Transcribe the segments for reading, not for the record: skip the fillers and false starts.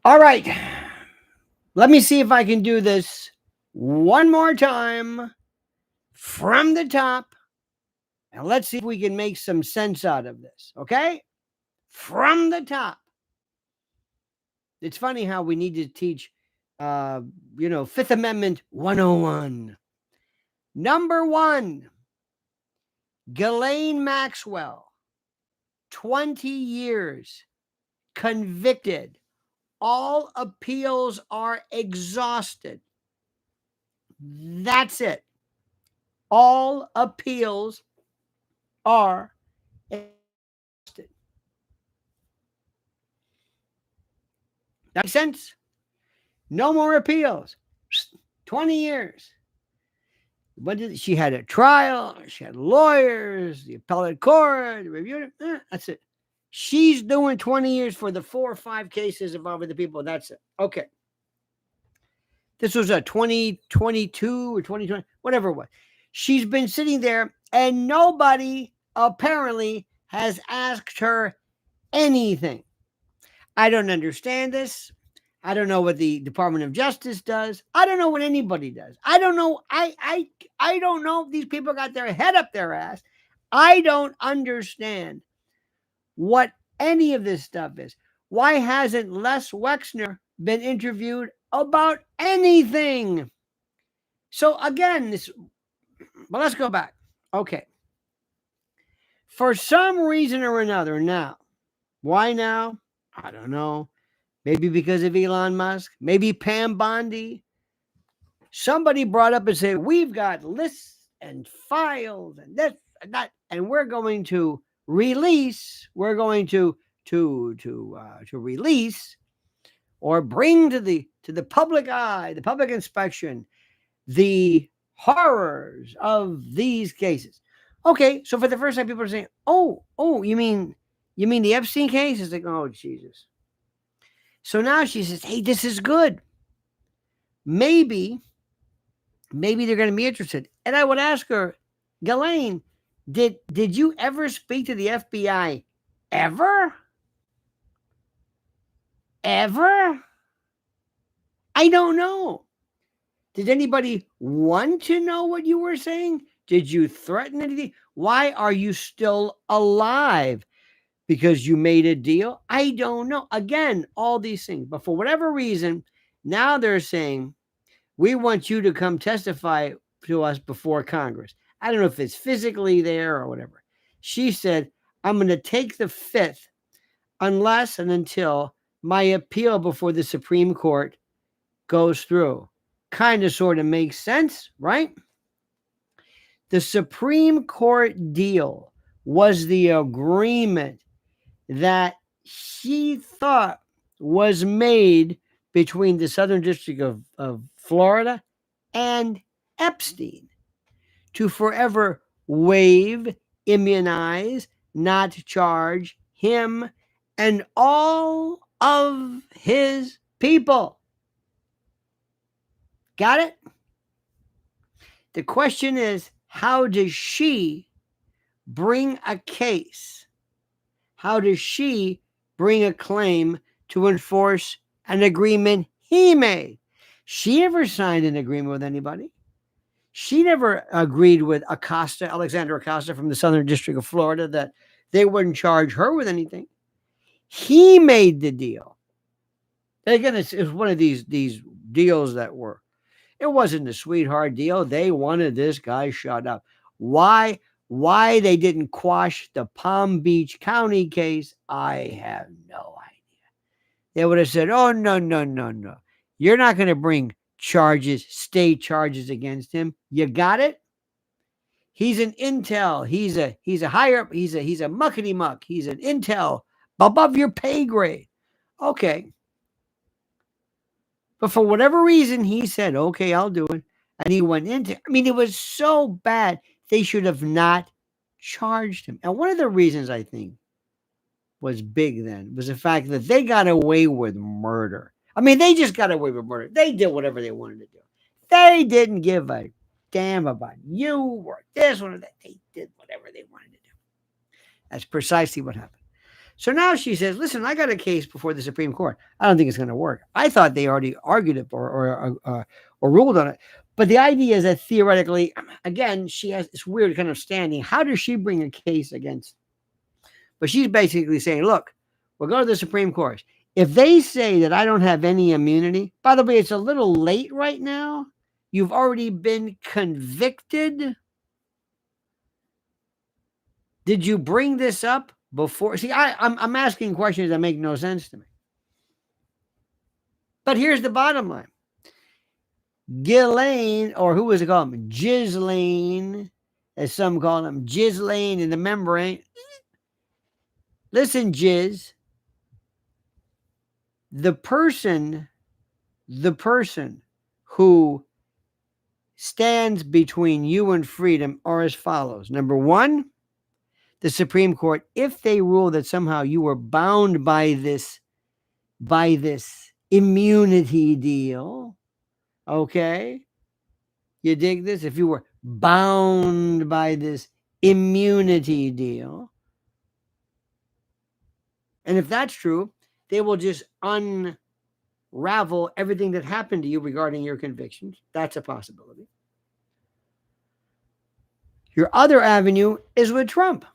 All right. Let me see if I can do this one more time from the top. And let's see if we can make some sense out of this. Okay? From the top. It's funny how we need to teach, Fifth Amendment 101. Number one, Ghislaine Maxwell, 20 years, convicted. All appeals are exhausted. That's it. All appeals are exhausted. That makes sense? No more appeals. 20 years. She had a trial. She had lawyers, the appellate court, reviewed it. That's it. She's doing 20 years for the 4 or 5 cases involving the people. That's it. Okay. This was a 2022 or 2020, whatever it was. She's been sitting there and nobody apparently has asked her anything. I don't understand this. I don't know what the Department of Justice does. I don't know what anybody does. I don't know. I don't know if these people got their head up their ass. I don't understand what any of this stuff is. Why hasn't Les Wexner been interviewed about anything? So again, but let's go back. Okay. For some reason or another now, why now? I don't know. Maybe because of Elon Musk. Maybe Pam Bondi. Somebody brought up and said, we've got lists and files and this and that, and we're going to release. We're going to release or bring to the public eye, the public inspection, the horrors of these cases. Okay, so for the first time, people are saying, "Oh, you mean the Epstein case?" It's like, oh Jesus. So now she says, "Hey, this is good. Maybe they're going to be interested." And I would ask her, Ghislaine, did you ever speak to the FBI? Ever? Ever? I don't know. Did anybody want to know what you were saying? Did you threaten anything? Why are you still alive? Because you made a deal? I don't know. Again, all these things. But for whatever reason, now they're saying, we want you to come testify to us before Congress. I don't know if it's physically there or whatever. She said, I'm going to take the 5th unless and until my appeal before the Supreme Court goes through. Kind of sort of makes sense, right? The Supreme Court deal was the agreement that she thought was made between the Southern District of Florida and Epstein to forever waive, immunize, not charge him and all of his people. Got it? The question is, how does she bring a case? How does she bring a claim to enforce an agreement he made? She never signed an agreement with anybody. She never agreed with Alexander Acosta from the Southern District of Florida, that they wouldn't charge her with anything. He made the deal. And again, it's one of these deals that were, it wasn't a sweetheart deal. They wanted this guy shut up. Why they didn't quash the Palm Beach County case, I have no idea. They would have said, oh, no. You're not going to bring state charges against him. You got it? He's an intel. He's a muckety muck. He's an intel above your pay grade. Okay. But for whatever reason, he said, okay, I'll do it. And he went into, it was so bad. They should have not charged him. And one of the reasons I think was big then was the fact that they got away with murder. They just got away with murder. They did whatever they wanted to do. They didn't give a damn about you or this one or that. They did whatever they wanted to do. That's precisely what happened. So now she says, listen, I got a case before the Supreme Court. I don't think it's going to work. I thought they already argued it or ruled on it. But the idea is that theoretically, again, she has this weird kind of standing. How does she bring a case against? But she's basically saying, look, we'll go to the Supreme Court. If they say that I don't have any immunity, by the way, it's a little late right now. You've already been convicted. Did you bring this up before? See, I'm asking questions that make no sense to me. But here's the bottom line. Ghislaine, or who was it called? Ghislaine, as some call him, Ghislaine in the membrane. Listen, Giz. The person who stands between you and freedom are as follows. Number one, the Supreme Court, if they rule that somehow you were bound by this immunity deal, okay? You dig this? If you were bound by this immunity deal, and if that's true, they will just unravel everything that happened to you regarding your convictions. That's a possibility. Your other avenue is with Trump.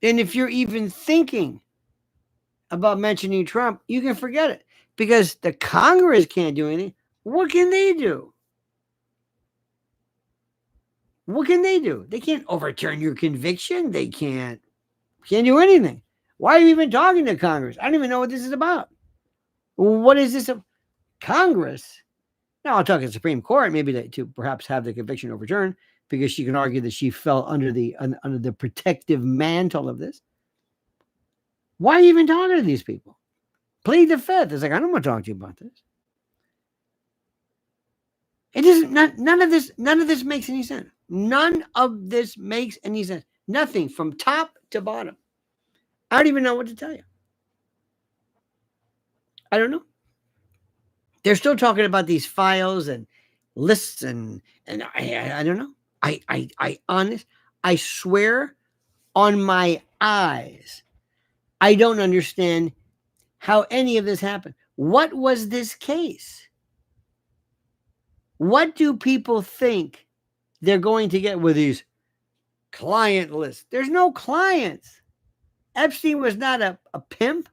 And if you're even thinking about mentioning Trump, you can forget it because the Congress can't do anything. What can they do? What can they do? They can't overturn your conviction. They can't do anything. Why are you even talking to Congress? I don't even know what this is about. What is this? Congress? Now I'll talk to the Supreme Court, maybe to perhaps have the conviction overturned because she can argue that she fell under the protective mantle of this. Why are you even talking to these people? Plead the fifth. It's like, I don't want to talk to you about this. It isn't. None of this makes any sense. None of this makes any sense. Nothing from top to bottom. I don't even know what to tell you. I don't know. They're still talking about these files and lists and I don't know. I swear on my eyes, I don't understand how any of this happened. What was this case? What do people think they're going to get with these client lists? There's no clients. Epstein was not a pimp.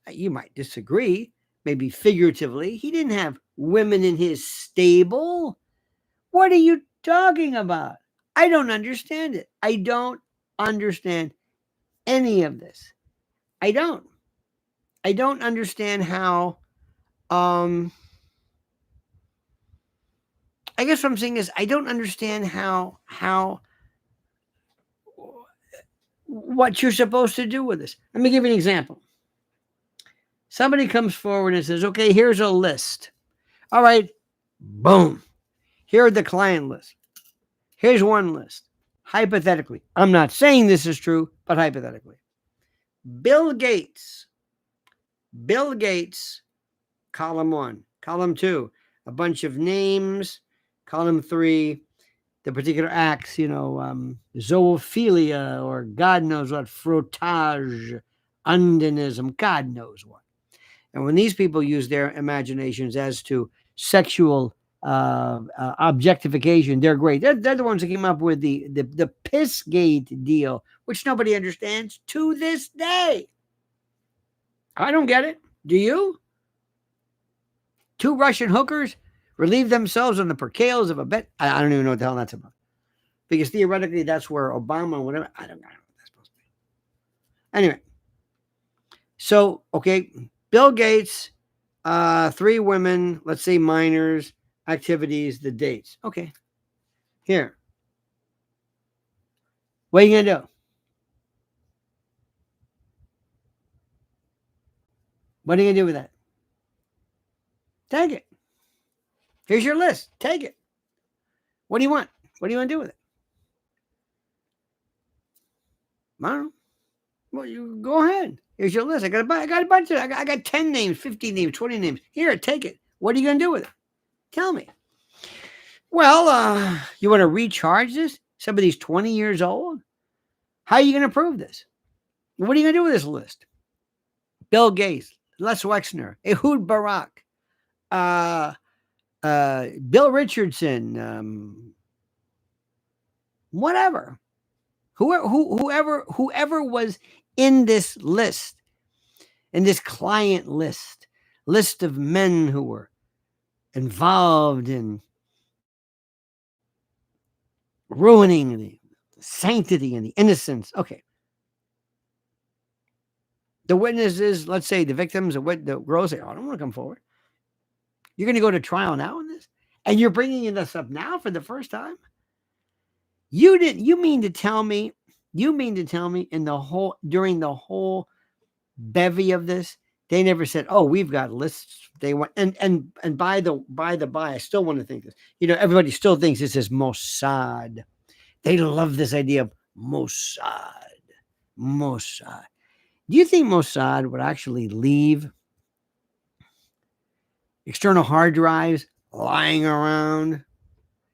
You might disagree, maybe figuratively. He didn't have women in his stable. What are you talking about? I don't understand it. I don't understand any of this. I don't understand how, I guess what I'm saying is I don't understand how what you're supposed to do with this. Let me give you an example. Somebody comes forward and says, okay, here's a list. All right, boom. Here are the client lists. Here's one list. Hypothetically, I'm not saying this is true, but hypothetically. Bill Gates, column 1. Column 2, a bunch of names. Column 3, the particular acts, zoophilia or God knows what, frottage, undenism, God knows what. And when these people use their imaginations as to sexual objectification, they're great. They're the ones that came up with the Pissgate deal, which nobody understands to this day. I don't get it. Do you? 2 Russian hookers relieve themselves on the percales of a bet. I don't even know what the hell that's about. Because theoretically, that's where Obama and whatever. I don't know what that's supposed to be. Anyway. So, okay. Bill Gates, 3 women, let's say minors, activities, the dates. Okay. Here. What are you going to do? What are you going to do with that? Take it. Here's your list. Take it. What do you want? What do you want to do with it? I don't know. Well, you go ahead. Here's your list. I got a bunch of it. I got 10 names, 15 names, 20 names. Here, take it. What are you going to do with it? Tell me. Well, you want to recharge this? Somebody's 20 years old? How are you going to prove this? What are you going to do with this list? Bill Gates, Les Wexner, Ehud Barak, Bill Richardson, whatever. Whoever was in this list, in this client list of men who were involved in ruining the sanctity and the innocence. Okay. The witnesses, let's say the victims, the girls say, oh, I don't want to come forward. You're going to go to trial now in this? And you're bringing this up now for the first time? You mean to tell me during the whole bevy of this, they never said, oh, we've got lists. They want, and by the by, I still want to think this. Everybody still thinks this is Mossad. They love this idea of Mossad. Do you think Mossad would actually leave external hard drives lying around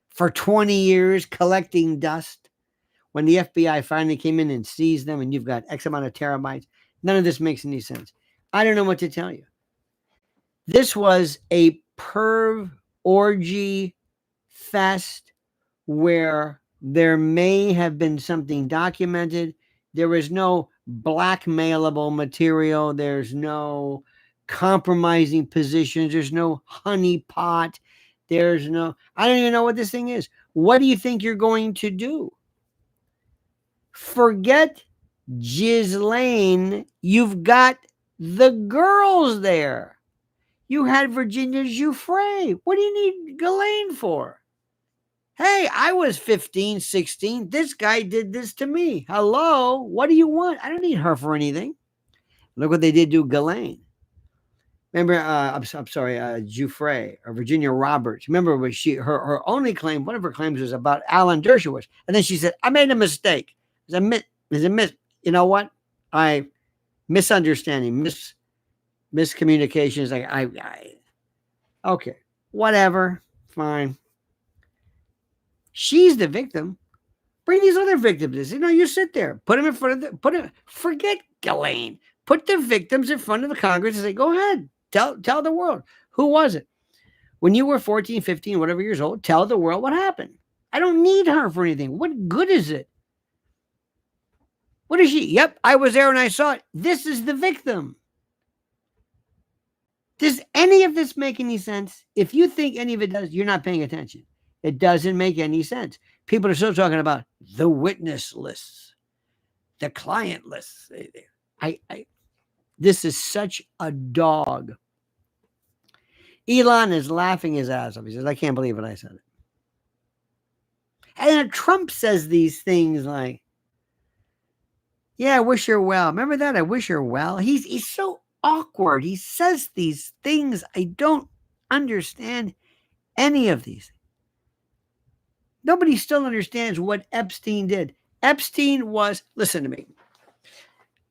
for 20 years collecting dust when the FBI finally came in and seized them and you've got X amount of terabytes? None of this makes any sense. I don't know what to tell you. This was a perv orgy fest where there may have been something documented. There is no blackmailable material. There's no compromising positions. There's no honeypot. I don't even know what this thing is. What do you think you're going to do? Forget Ghislaine. You've got the girls there. You had Virginia Giuffre. What do you need Ghislaine for? Hey, I was 15, 16. This guy did this to me. Hello? What do you want? I don't need her for anything. Look what they did to Ghislaine. Remember, I'm sorry, Giuffre or Virginia Roberts. Remember, her only claim, one of her claims was about Alan Dershowitz. And then she said, I made a mistake. You know what? Misunderstanding, miscommunications. Okay, whatever, fine. She's the victim. Bring these other victims. You sit there, put them in front of forget Ghislaine. Put the victims in front of the Congress and say, go ahead, tell the world. Who was it? When you were 14, 15, whatever years old, tell the world what happened. I don't need her for anything. What good is it? What is she? Yep, I was there and I saw it. This is the victim. Does any of this make any sense? If you think any of it does, you're not paying attention. It doesn't make any sense. People are still talking about the witness lists, the client lists. This is such a dog. Elon is laughing his ass off. He says, I can't believe it. I said it. And then Trump says these things like, yeah, I wish her well. Remember that? I wish her well. He's so awkward. He says these things. I don't understand any of these. Nobody still understands what Epstein did. Epstein was, listen to me.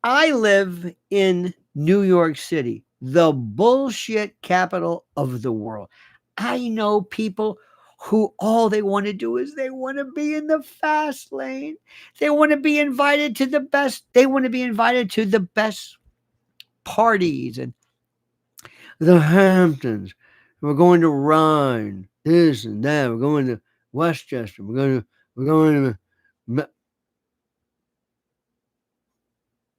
I live in New York City, the bullshit capital of the world. I know people who all they want to do is they want to be in the fast lane. They want to be invited to the best. They want to be invited to the best parties and the Hamptons. We're going to Rhine, this and that. We're going to Westchester. We're going to.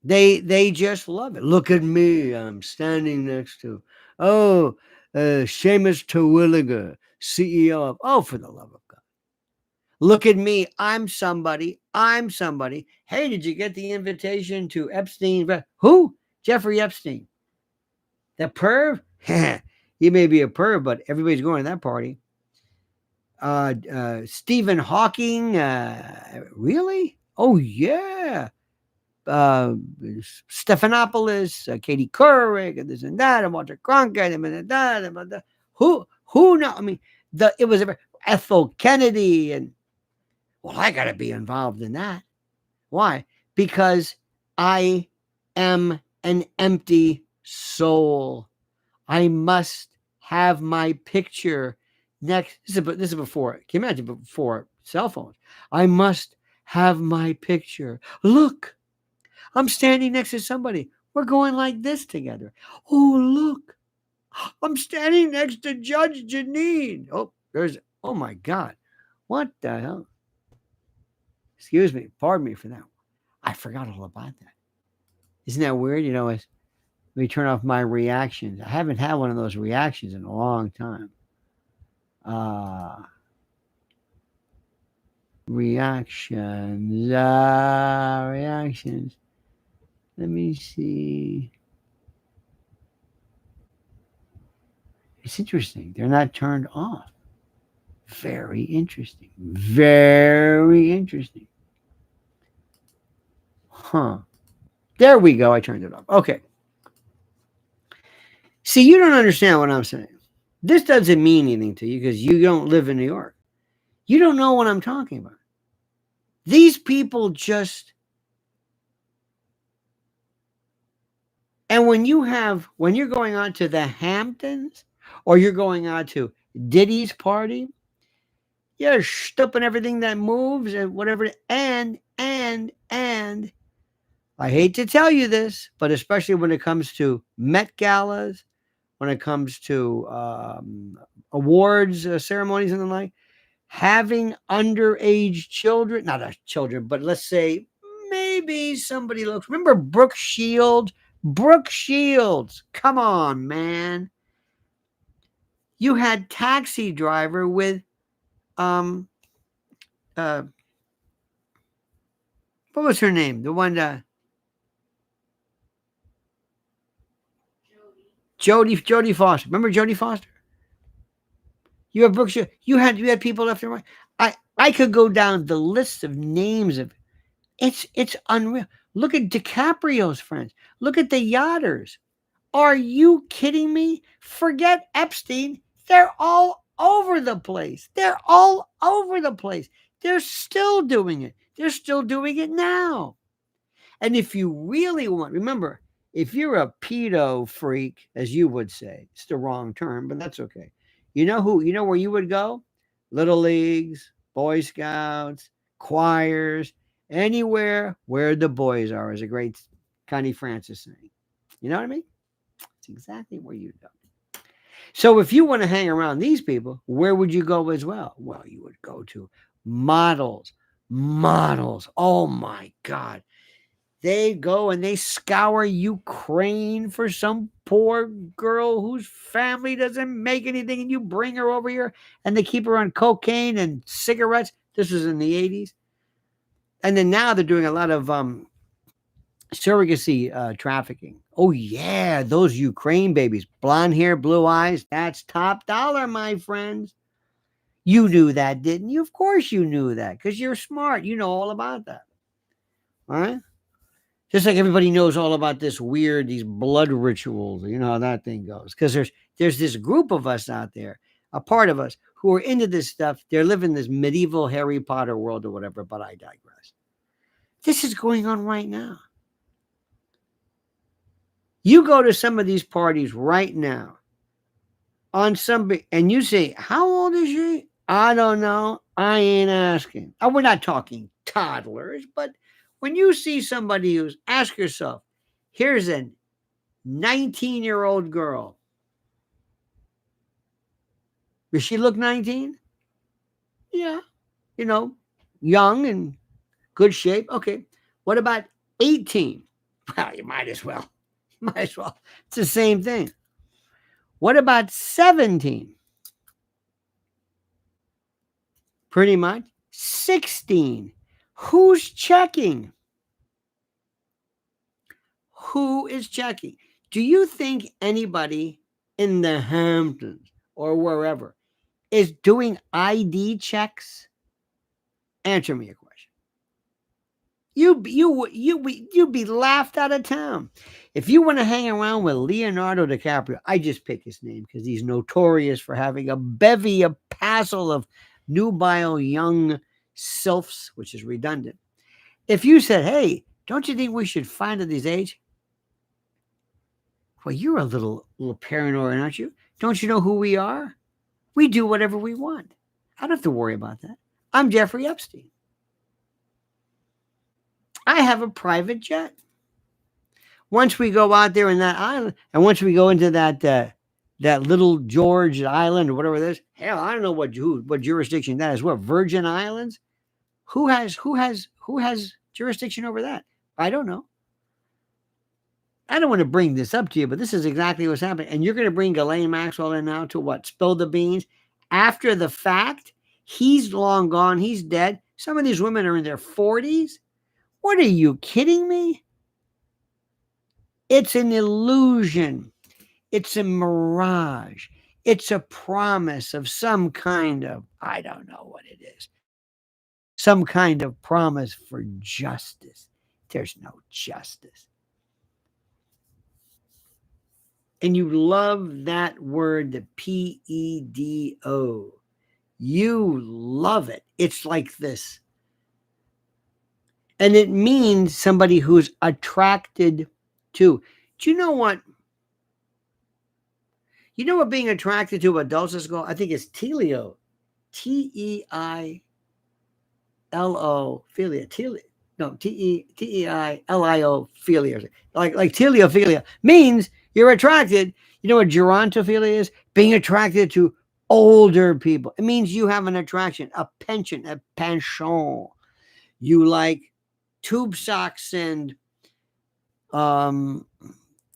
They just love it. Look at me. I'm standing next to, Seamus Terwilliger, CEO of, for the love of God. Look at me. I'm somebody. Hey, did you get the invitation to Epstein? Who? Jeffrey Epstein. The perv? He may be a perv, but everybody's going to that party. Stephen Hawking. Really? Oh, yeah. Stephanopoulos, Katie Couric, and this and that, and Walter Cronkite, and that. Who knows? I mean, it was Ethel Kennedy, and I got to be involved in that. Why? Because I am an empty soul. I must have my picture next. This is before. Can you imagine before cell phones? I must have my picture. Look, I'm standing next to somebody. We're going like this together. Oh, look, I'm standing next to Judge Janine. Oh my God. What the hell? Excuse me. Pardon me for that. I forgot all about that. Isn't that weird? Let me turn off my reactions. I haven't had one of those reactions in a long time. Reactions. Reactions. Let me see. It's interesting. They're not turned off. Very interesting. Very interesting. Huh. There we go. I turned it off. Okay. See, you don't understand what I'm saying. This doesn't mean anything to you because you don't live in New York. You don't know what I'm talking about. These people just. And when you're going on to the Hamptons or you're going on to Diddy's party, you're stooping everything that moves and whatever. And I hate to tell you this, but especially when it comes to Met galas, when it comes to awards ceremonies and the like, having underage children, not children, but let's say maybe somebody looks. Remember Brooke Shields? Brooke Shields, come on, man. You had Taxi Driver with what was her name? The one Jodie Foster. Remember Jodie Foster? You have Brooke Shields. You had people left and right. I could go down the list of names of it's unreal. Look at DiCaprio's friends. Look at the yachters. Are you kidding me? Forget Epstein. They're all over the place. They're all over the place. They're still doing it. They're still doing it now. And if you really want, remember, if you're a pedo freak, as you would say, it's the wrong term, but that's okay. You know where you would go? Little leagues, Boy Scouts, choirs, anywhere where the boys are, is a great Connie Francis saying. You know what I mean? It's exactly where you go. So if you want to hang around these people, where would you go as well? Well, you would go to models. Models. Oh my God. They go and they scour Ukraine for some poor girl whose family doesn't make anything, and you bring her over here and they keep her on cocaine and cigarettes. This was in the 80s. And then now they're doing a lot of surrogacy trafficking. Oh yeah, those Ukraine babies, blonde hair, blue eyes, that's top dollar, my friends. You knew that, didn't you? Of course you knew that, because you're smart. You know all about that. All right. Just like everybody knows all about these blood rituals. You know how that thing goes. Because there's this group of us out there, a part of us, who are into this stuff. They're living this medieval Harry Potter world or whatever, but I digress. This is going on right now. You go to some of these parties right now on somebody and you say, how old is she? I don't know. I ain't asking. Oh, we're not talking toddlers, but when you see somebody who's, ask yourself, here's a 19-year-old girl. Does she look 19? Yeah. Young and good shape. Okay. What about 18? Well, you might as well. It's the same thing. What about 17? Pretty much. 16. Who's checking? Who is checking? Do you think anybody in the Hamptons or wherever is doing ID checks? Answer me a question. You'd be laughed out of town. If you want to hang around with Leonardo DiCaprio, I just pick his name because he's notorious for having a passel of nubile young sylphs, which is redundant. If you said, hey, don't you think we should find out his age? Well, you're a little paranoid, aren't you? Don't you know who we are? We do whatever we want. I don't have to worry about that. I'm Jeffrey Epstein. I have a private jet. Once we go out there in that island, and once we go into that little George Island or whatever it is, hell, I don't know what jurisdiction that is. What, Virgin Islands? Who has jurisdiction over that? I don't know. I don't want to bring this up to you, but this is exactly what's happening. And you're going to bring Ghislaine Maxwell in now to what? Spill the beans after the fact. He's long gone. He's dead. Some of these women are in their 40s. What are you kidding me? It's an illusion. It's a mirage. It's a promise of some kind of, I don't know what it is, some kind of promise for justice. There's no justice. And you love that word, the PEDO. You love it. It's like this. And it means somebody who's attracted to. Do you know what? You know what being attracted to adults is called? I think it's telio. Teilo, philia. No, Teilio, philia. Like teleophilia means you're attracted. You know what gerontophilia is? Being attracted to older people. It means you have an attraction, a penchant, a penchant. You like tube socks and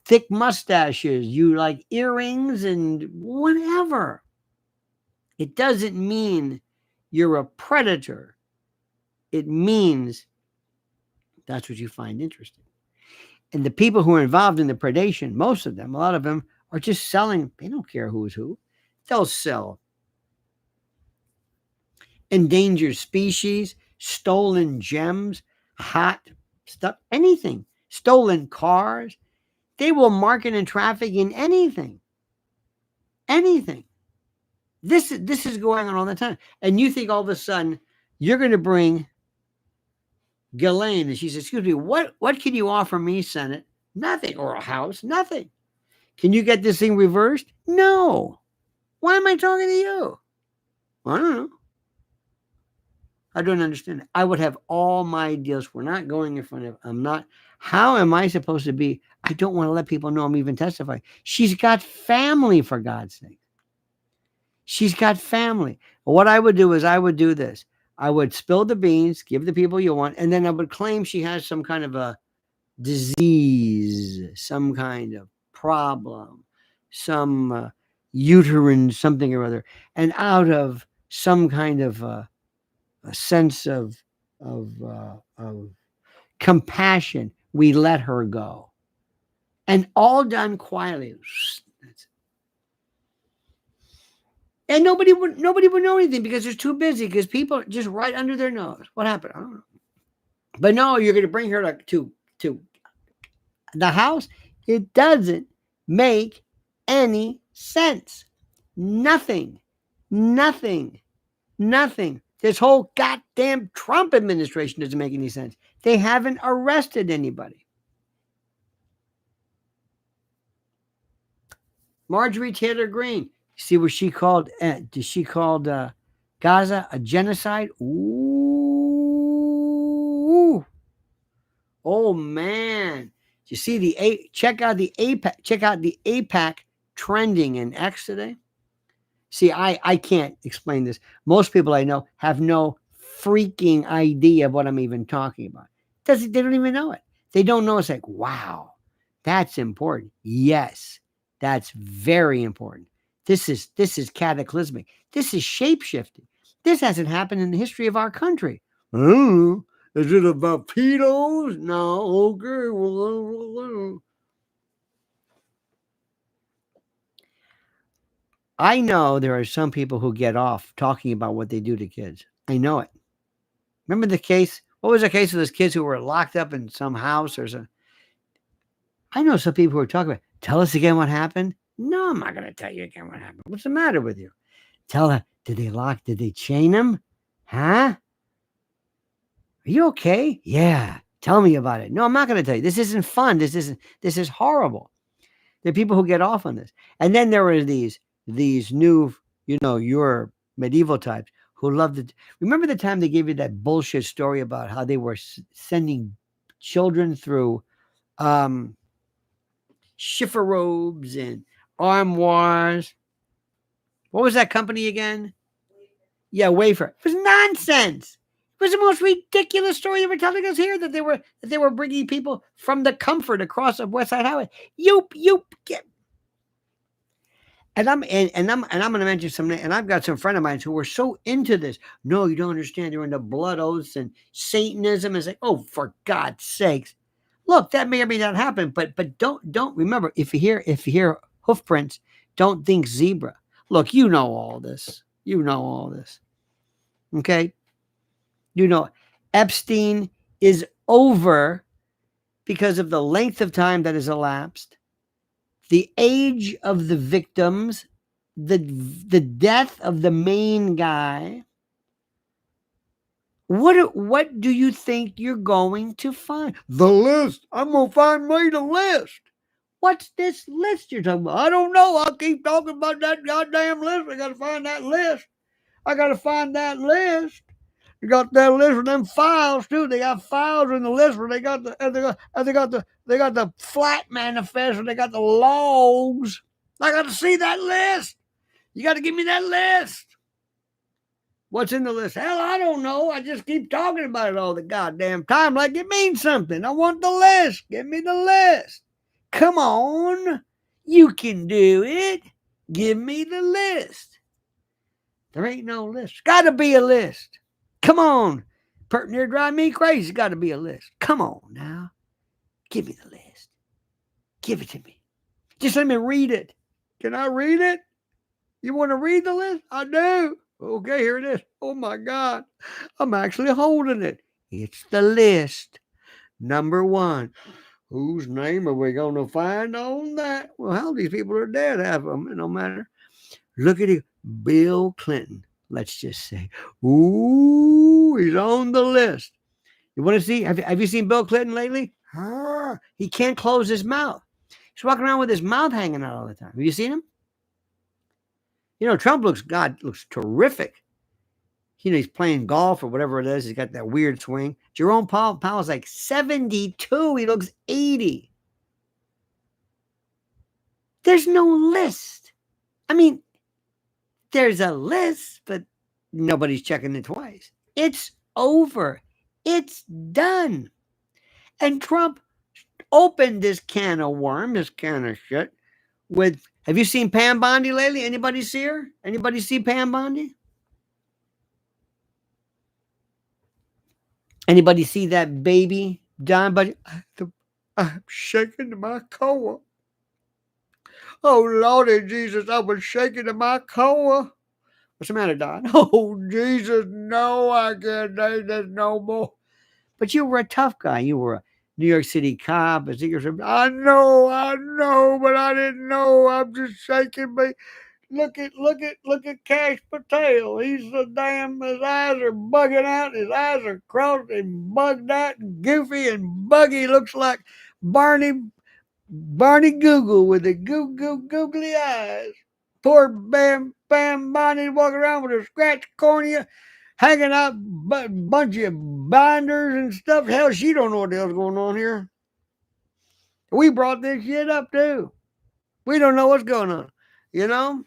thick mustaches. You like earrings and whatever. It doesn't mean you're a predator. It means that's what you find interesting. And the people who are involved in the predation, most of them, a lot of them, are just selling. They don't care who's who. They'll sell endangered species, stolen gems, hot stuff, anything, stolen cars. They will market and traffic in anything. Anything. This is going on all the time. And you think all of a sudden you're going to bring Ghislaine, and she says, excuse me, what can you offer me, Senate? Nothing. Or a House? Nothing. Can you get this thing reversed? No. Why am I talking to you? I don't know. I don't understand it. I would have all my deals. We're not going in front of, I'm not. How am I supposed to be? I don't want to let people know I'm even testifying. She's got family, for God's sake. She's got family. What I would do is I would do this. I would spill the beans, give the people you want, and then I would claim she has some kind of a disease, some kind of problem, some uterine something or other. And out of some kind of a sense of compassion, we let her go. And all done quietly. And nobody would know anything because they're too busy, because people just right under their nose. What happened? I don't know. But no, you're going to bring her to the House. It doesn't make any sense. Nothing. This whole goddamn Trump administration doesn't make any sense. They haven't arrested anybody. Marjorie Taylor Greene. See what she called? She called Gaza a genocide? Ooh. Oh man. You see check out the APAC trending in X today. See, I can't explain this. Most people I know have no freaking idea of what I'm even talking about. They don't even know it. They don't know. It's like, wow, that's important. Yes, that's very important. This is cataclysmic. This is shape-shifting. This hasn't happened in the history of our country. Oh, is it about pedos? No, okay. I know there are some people who get off talking about what they do to kids. I know it. Remember the case? What was the case of those kids who were locked up in some house or something? I know some people who are talking about, tell us again what happened. No, I'm not going to tell you again what happened. What's the matter with you? Tell her, did they chain him? Huh? Are you okay? Yeah. Tell me about it. No, I'm not going to tell you. This isn't fun. This is horrible. There are people who get off on this. And then there are these new, your medieval types who loved it. Remember the time they gave you that bullshit story about how they were sending children through shiffer robes and armoires. What was that company again? Yeah, Wafer. It was nonsense. It was the most ridiculous story you were telling us here, that they were bringing people from the comfort across of West Side Highway. Get. And I'm going to mention some. And I've got some friend of mine who were so into this. No, you don't understand. They're into blood oaths and Satanism. It's like, oh, for God's sakes! Look, that may or may not happen, but don't remember, if you hear hoof prints, don't think zebra. Look, you know all this. You know all this. Okay? You know, Epstein is over because of the length of time that has elapsed, the age of the victims, the death of the main guy. What do you think you're going to find? The list. I'm going to find me the list. What's this list you're talking about? I don't know. I'll keep talking about that goddamn list. I got to find that list. I got to find that list. You got that list with them files too. They got files in the list where they got the flat manifest, and they got the logs. I got to see that list. You got to give me that list. What's in the list? Hell, I don't know. I just keep talking about it all the goddamn time like it means something. I want the list. Give me the list. Come on. You can do it. Give me the list. There ain't no list. Got to be a list. Come on. Pert near drive me crazy. Got to be a list. Come on now. Give me the list. Give it to me. Just let me read it. Can I read it? You want to read the list? I do. Okay, here it is. Oh my God. I'm actually holding it. It's the list. Number 1. Whose name are we going to find on that? Well, hell, these people are dead, half of them. It don't matter. Look at it. Bill Clinton. Let's just say. Ooh, he's on the list. You want to see? Have you seen Bill Clinton lately? He can't close his mouth. He's walking around with his mouth hanging out all the time. Have you seen him? You know, Trump looks terrific. You know, he's playing golf or whatever it is. He's got that weird swing. Jerome Powell's like 72. He looks 80. There's no list. I mean, there's a list, but nobody's checking it twice. It's over. It's done. And Trump opened this can of worm, this can of shit, with, have you seen Pam Bondi lately? Anybody see her? Anybody see Pam Bondi? Anybody see that baby Don? But I'm shaking to my core. Oh, Lordy Jesus, I was shaking to my core. What's the matter, Don? Oh, Jesus, no, I can't take this no more. But you were a tough guy. You were a New York City cop. I know, but I didn't know. I'm just shaking me. Look at Cash Patel. He's the damn, his eyes are bugging out. His eyes are crossed and bugged out and goofy and buggy. Looks like Barney Google with the googly eyes. Poor Bam Bonnie walking around with a scratched cornea, hanging out bunch of binders and stuff. Hell, she don't know what the hell's going on here. We brought this shit up too. We don't know what's going on. You know?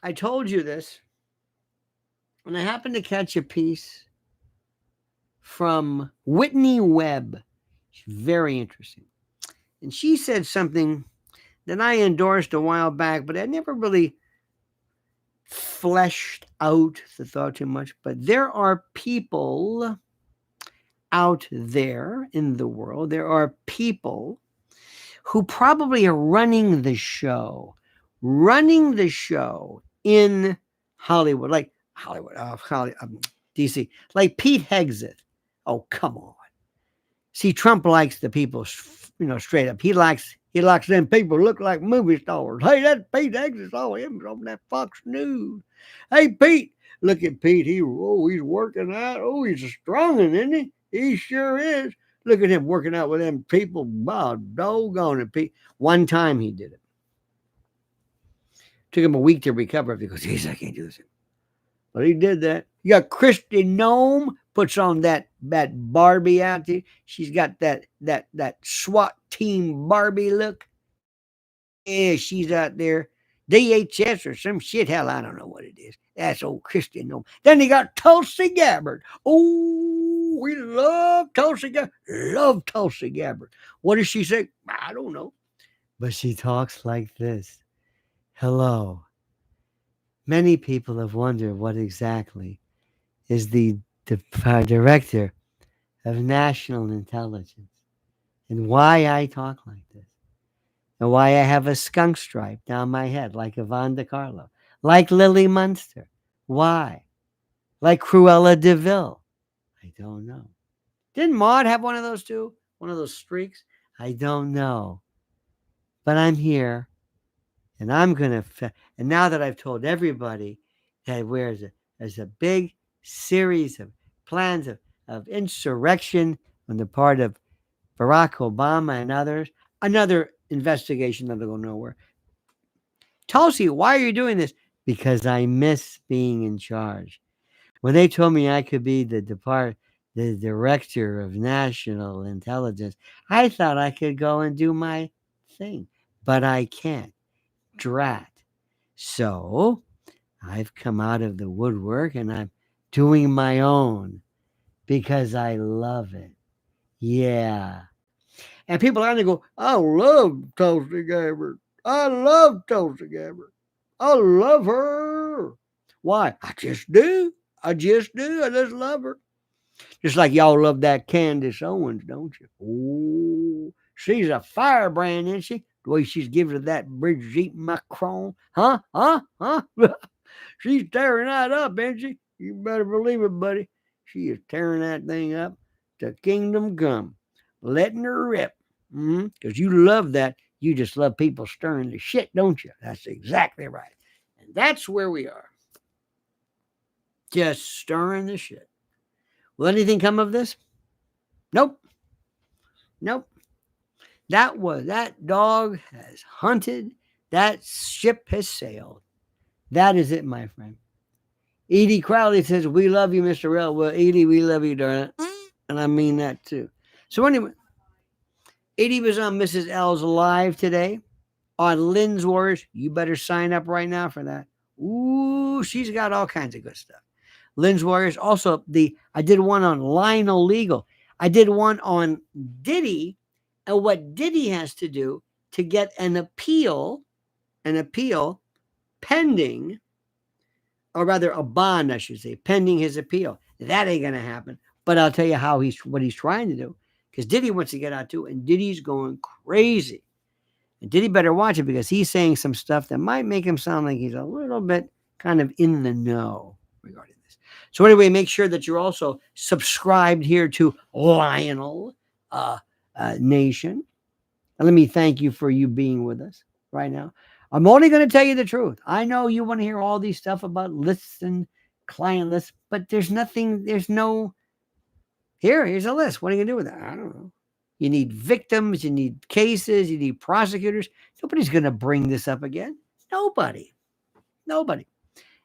I told you this. And I happened to catch a piece from Whitney Webb. It's very interesting. And she said something that I endorsed a while back, but I never really fleshed out the thought too much. But there are people out there in the world, there are people who probably are running the show in Hollywood, like DC, like Pete Hegseth. Oh, come on. See, Trump likes the people, straight up. He likes them people look like movie stars. Hey, that's Pete Hegseth. Oh, him from that Fox News. Hey, Pete. Look at Pete. He's working out. Oh, he's a strong one, isn't he? He sure is. Look at him working out with them people. Wow, doggone it, Pete. One time he did it. Took him a week to recover because, geez, I can't do this. But he did that. You got Christy Nome puts on that Barbie outfit. She's got that SWAT team Barbie look. Yeah, she's out there. DHS or some shit. Hell, I don't know what it is. That's old Christy Nome. Then you got Tulsi Gabbard. Oh, we love Tulsi Gabbard. Love Tulsi Gabbard. What does she say? I don't know. But she talks like this. Hello. Many people have wondered what exactly is the director of national intelligence and why I talk like this and why I have a skunk stripe down my head like Yvonne DiCarlo, like Lily Munster. Why? Like Cruella DeVille. I don't know. Didn't Maude have one of those too? One of those streaks? I don't know. But I'm here. And I'm going to, and now that I've told everybody that there's a big series of plans of insurrection on the part of Barack Obama and others, another investigation that'll go nowhere. Tulsi, why are you doing this? Because I miss being in charge. When they told me I could be the director of national intelligence, I thought I could go and do my thing, but I can't. Drat. So I've come out of the woodwork and I'm doing my own because I love it. Yeah. And people are going to go, I love Tulsi Gabbard. I love Tulsi Gabbard. I love her. Why? I just do. I just love her. Just like y'all love that Candace Owens, don't you? Oh, she's a firebrand, isn't she? The way she's giving to that Brigitte Macron. Huh? She's tearing that up, isn't she? You better believe it, buddy. She is tearing that thing up to kingdom come. Letting her rip. Because you love that. You just love people stirring the shit, don't you? That's exactly right. And that's where we are. Just stirring the shit. Will anything come of this? Nope. That dog has hunted. That ship has sailed. That is it, my friend. Edie Crowley says, we love you, Mr. L. Well, Edie, we love you, darling. And I mean that too. So anyway, Edie was on Mrs. L's live today on Lynn's Wars. You better sign up right now for that. Ooh, she's got all kinds of good stuff. Lynn's Warriors. Also, I did one on Lionel Legal. I did one on Diddy and what Diddy has to do to get an appeal pending, or rather a bond, I should say, pending his appeal. That ain't going to happen. But I'll tell you what he's trying to do, because Diddy wants to get out too, and Diddy's going crazy. And Diddy better watch it, because he's saying some stuff that might make him sound like he's a little bit kind of in the know regarding this. So anyway, make sure that you're also subscribed here to Lionel Nation. And let me thank you for you being with us right now. I'm only going to tell you the truth. I know you want to hear all these stuff about lists and client lists, but here's a list. What are you going to do with that? I don't know. You need victims, you need cases, you need prosecutors. Nobody's going to bring this up again. Nobody.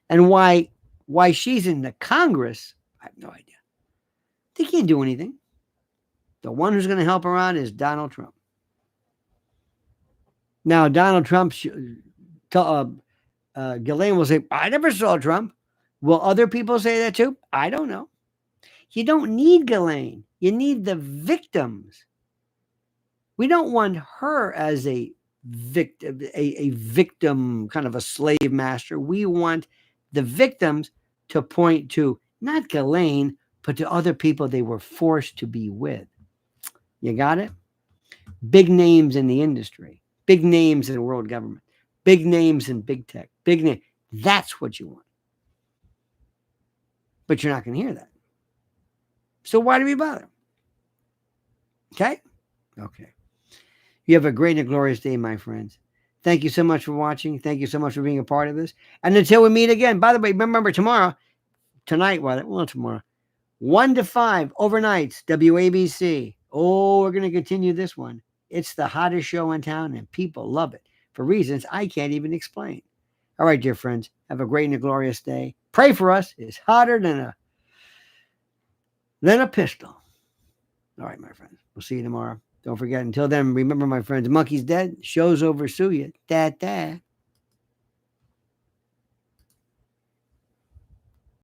And why she's in the Congress, I have no idea. They can't do anything. The one who's going to help her out is Donald Trump. Now, Donald Trump, Ghislaine will say, I never saw Trump. Will other people say that too? I don't know. You don't need Ghislaine. You need the victims. We don't want her as a victim, kind of a slave master. We want the victims to point to not Ghislaine, but to other people they were forced to be with. You got it? Big names in the industry, big names in world government, big names in big tech, big name. That's what you want. But you're not going to hear that. So why do we bother? Okay? Okay. You have a great and glorious day, my friends. Thank you so much for watching. Thank you so much for being a part of this. And until we meet again, by the way, remember tomorrow, 1 to 5, overnights, WABC. Oh, we're going to continue this one. It's the hottest show in town, and people love it for reasons I can't even explain. All right, dear friends, have a great and a glorious day. Pray for us. It's hotter than a pistol. All right, my friends. We'll see you tomorrow. Don't forget, until then, remember, my friends, monkey's dead. Show's over. Sue you. Da.